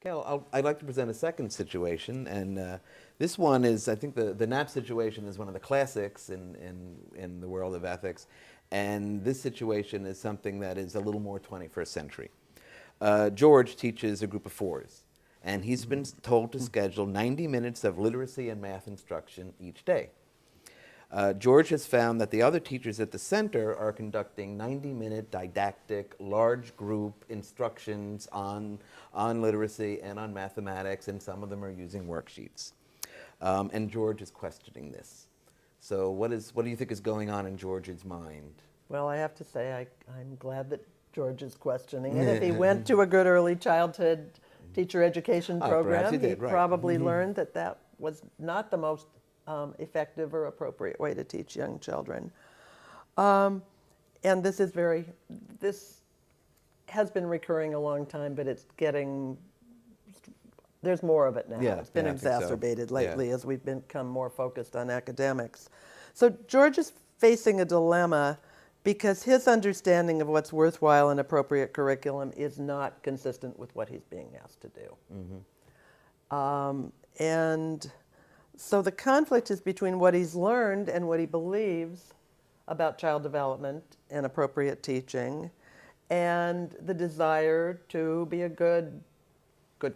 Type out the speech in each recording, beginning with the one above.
Okay, I'd like to present a second situation, and this one is, I think the NAP situation is one of the classics in the world of ethics, and this situation is something that is a little more 21st century. George teaches a group of fours, and he's been told to schedule 90 minutes of literacy and math instruction each day. George has found that the other teachers at the center are conducting 90-minute didactic large group instructions on literacy and on mathematics, and some of them are using worksheets. And George is questioning this. So what do you think is going on in George's mind? Well, I have to say I'm glad that George is questioning it. If he went to a good early childhood teacher education program, he did, right. probably learned that that was not the most effective or appropriate way to teach young children. And this has been recurring a long time, but it's there's more of it now. Yeah, it's been I think so. exacerbated lately as we've become more focused on academics. So George is facing a dilemma because his understanding of what's worthwhile and appropriate curriculum is not consistent with what he's being asked to do. And so the conflict is between what he's learned and what he believes about child development and appropriate teaching, and the desire to be a good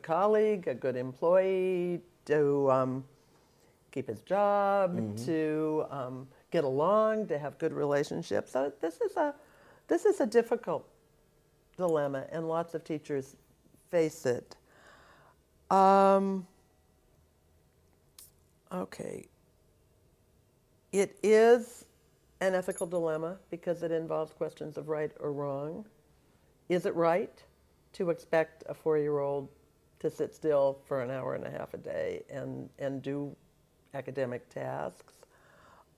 colleague, a good employee, to keep his job, to get along, to have good relationships. So this is a difficult dilemma, and lots of teachers face it. Okay. It is an ethical dilemma because it involves questions of right or wrong. Is it right to expect a 4-year-old to sit still for an hour and a half a day and do academic tasks?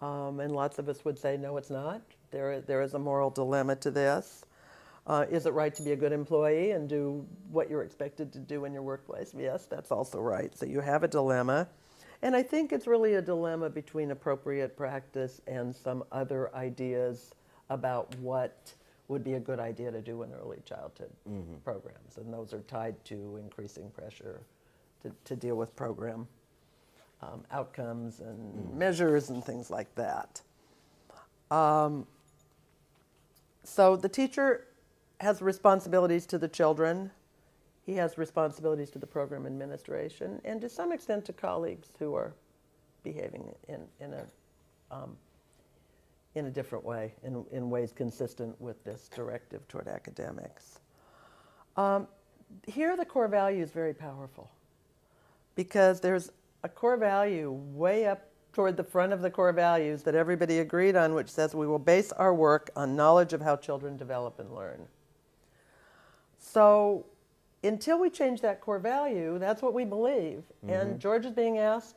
And lots of us would say, no, it's not. There is a moral dilemma to this. Is it right to be a good employee and do what you're expected to do in your workplace? Yes, that's also right. So you have a dilemma. And I think it's really a dilemma between appropriate practice and some other ideas about what would be a good idea to do in early childhood programs. And those are tied to increasing pressure to deal with program outcomes and measures and things like that. So the teacher has responsibilities to the children. He has responsibilities to the program administration and to some extent to colleagues who are behaving in a different way, in ways consistent with this directive toward academics. Here the core value is very powerful because there's a core value way up toward the front of the core values that everybody agreed on, which says we will base our work on knowledge of how children develop and learn. So until we change that core value, that's what we believe. And George is being asked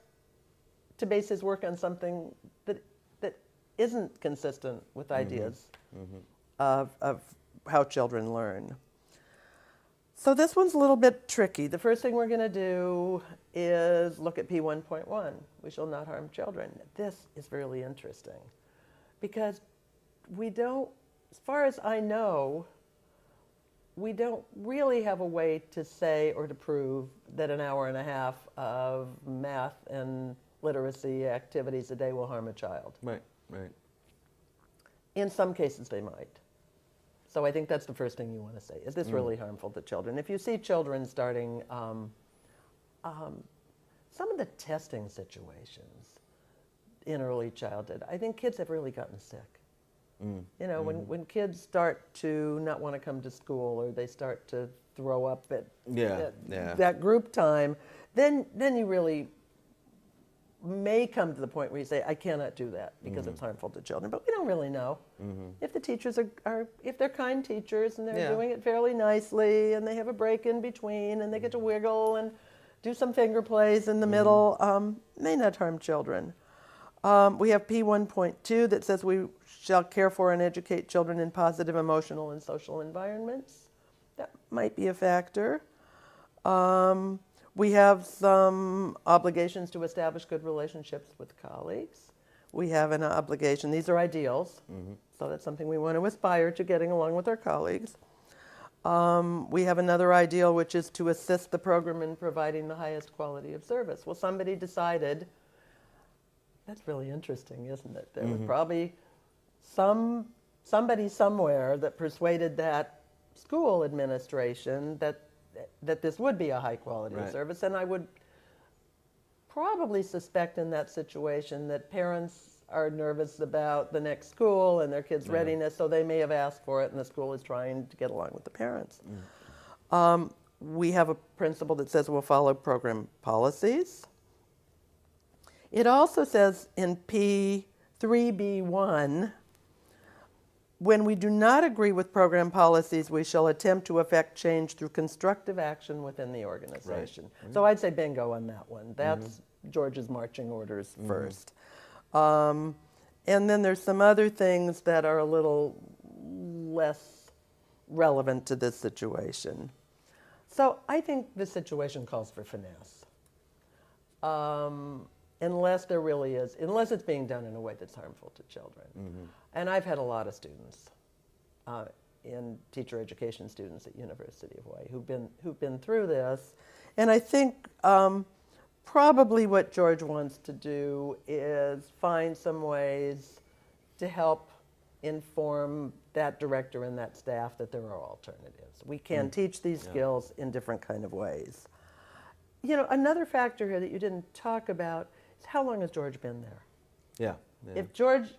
to base his work on something that isn't consistent with ideas of how children learn. So this one's a little bit tricky. The first thing we're going to do is look at P1.1. We shall not harm children. This is really interesting because we don't, as far as I know, we don't really have a way to say or to prove that an hour and a half of math and literacy activities a day will harm a child. Right, right. In some cases, they might. So I think that's the first thing you want to say. Is this really harmful to children? If you see children starting some of the testing situations in early childhood, I think kids have really gotten sick. You know, when kids start to not want to come to school or they start to throw up at that group time, then you really may come to the point where you say, I cannot do that because it's harmful to children. But we don't really know. If the teachers if they're kind teachers and they're doing it fairly nicely and they have a break in between and they get to wiggle and do some finger plays in the middle, may not harm children. We have P1.2 that says we shall care for and educate children in positive emotional and social environments. That might be a factor. We have some obligations to establish good relationships with colleagues. We have an obligation, these are ideals, so that's something we want to aspire to, getting along with our colleagues. We have another ideal, which is to assist the program in providing the highest quality of service. Well, somebody decided, that's really interesting, isn't it? There was probably somebody somewhere that persuaded that school administration that this would be a high quality of service. And I would probably suspect in that situation that parents are nervous about the next school and their kids' readiness, so they may have asked for it, and the school is trying to get along with the parents. We have a principle that says we'll follow program policies. It also says in P3B1, when we do not agree with program policies, we shall attempt to effect change through constructive action within the organization. So I'd say bingo on that one. That's George's marching orders first. And then there's some other things that are a little less relevant to this situation. So I think this situation calls for finesse. Unless there really is, unless it's being done in a way that's harmful to children. And I've had a lot of students, in teacher education students at University of Hawaii who've been through this. And I think probably what George wants to do is find some ways to help inform that director and that staff that there are alternatives. We can teach these skills in different kind of ways. You know, another factor here that you didn't talk about is how long has George been there? If George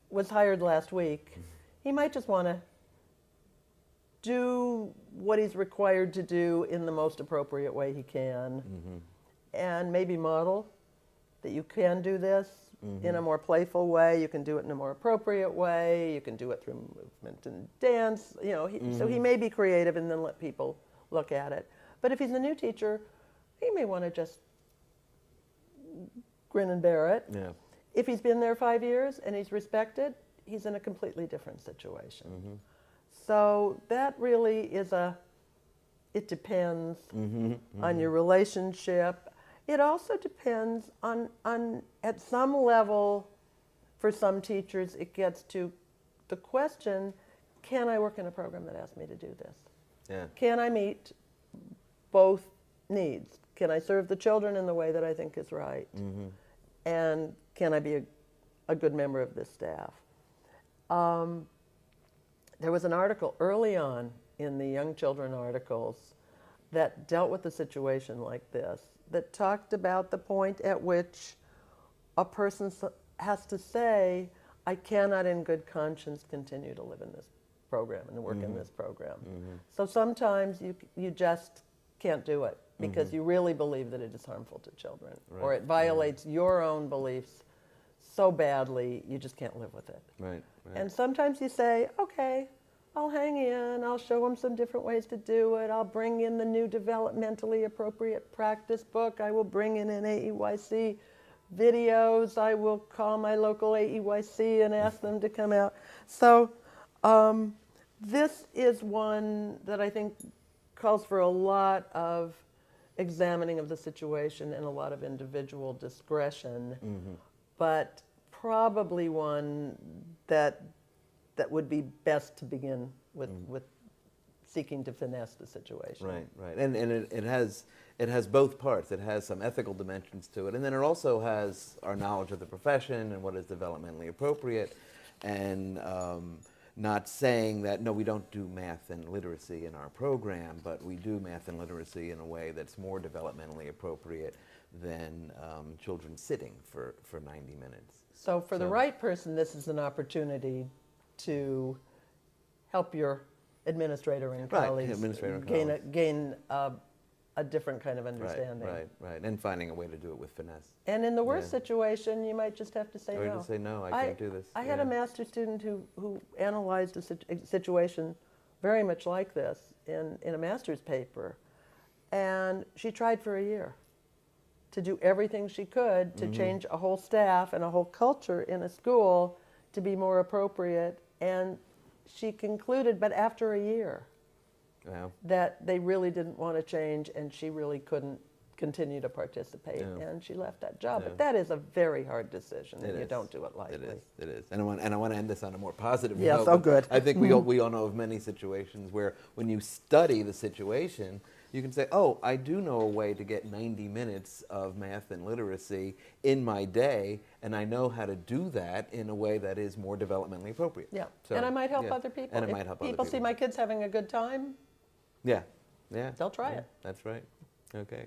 was hired last week, he might just want to do what he's required to do in the most appropriate way he can, and maybe model that you can do this in a more playful way, you can do it in a more appropriate way, you can do it through movement and dance, you know, so he may be creative and then let people look at it. But if he's a new teacher, he may want to just grin and bear it. If he's been there 5 years and he's respected, he's in a completely different situation. So that really is it depends on your relationship. It also depends on at some level, for some teachers, it gets to the question, can I work in a program that asks me to do this? Can I meet both needs? Can I serve the children in the way that I think is right? And can I be a good member of this staff? There was an article early on in the young children articles that dealt with a situation like this, that talked about the point at which a person has to say, I cannot in good conscience continue to live in this program and work in this program. So sometimes you just can't do it because you really believe that it is harmful to children, or it violates your own beliefs so badly you just can't live with it. And sometimes you say, okay, I'll hang in, I'll show them some different ways to do it, I'll bring in the new developmentally appropriate practice book, I will bring in an AEYC videos, I will call my local AEYC and ask them to come out. So this is one that I think calls for a lot of examining of the situation and a lot of individual discretion, but probably one that would be best to begin with seeking to finesse the situation. And it has both parts. It has some ethical dimensions to it, and then it also has our knowledge of the profession and what is developmentally appropriate, and not saying that, no, we don't do math and literacy in our program, but we do math and literacy in a way that's more developmentally appropriate than children sitting for 90 minutes. So for the right person, this is an opportunity to help your administrator and colleagues gain a different kind of understanding. And finding a way to do it with finesse. And in the worst situation, you might just have to say no. Or just say, no, I can't do this. I had a master's student who analyzed a situation very much like this in a master's paper. And she tried for a year to do everything she could to change a whole staff and a whole culture in a school to be more appropriate. And she concluded, but after a year, that they really didn't want to change, and she really couldn't continue to participate, Yeah. and she left that job. Yeah. But that is a very hard decision, It and you is. don't do it lightly. It is. And I want to end this on a more positive Yes, note. oh, but good. I think we all know of many situations where when you study the situation, you can say, oh, I do know a way to get 90 minutes of math and literacy in my day, and I know how to do that in a way that is more developmentally appropriate. Yeah, So, and I might help yeah. other people. And it If might help other people see people. my kids having a good time, Yeah, yeah. they'll try yeah, it. That's right. Okay.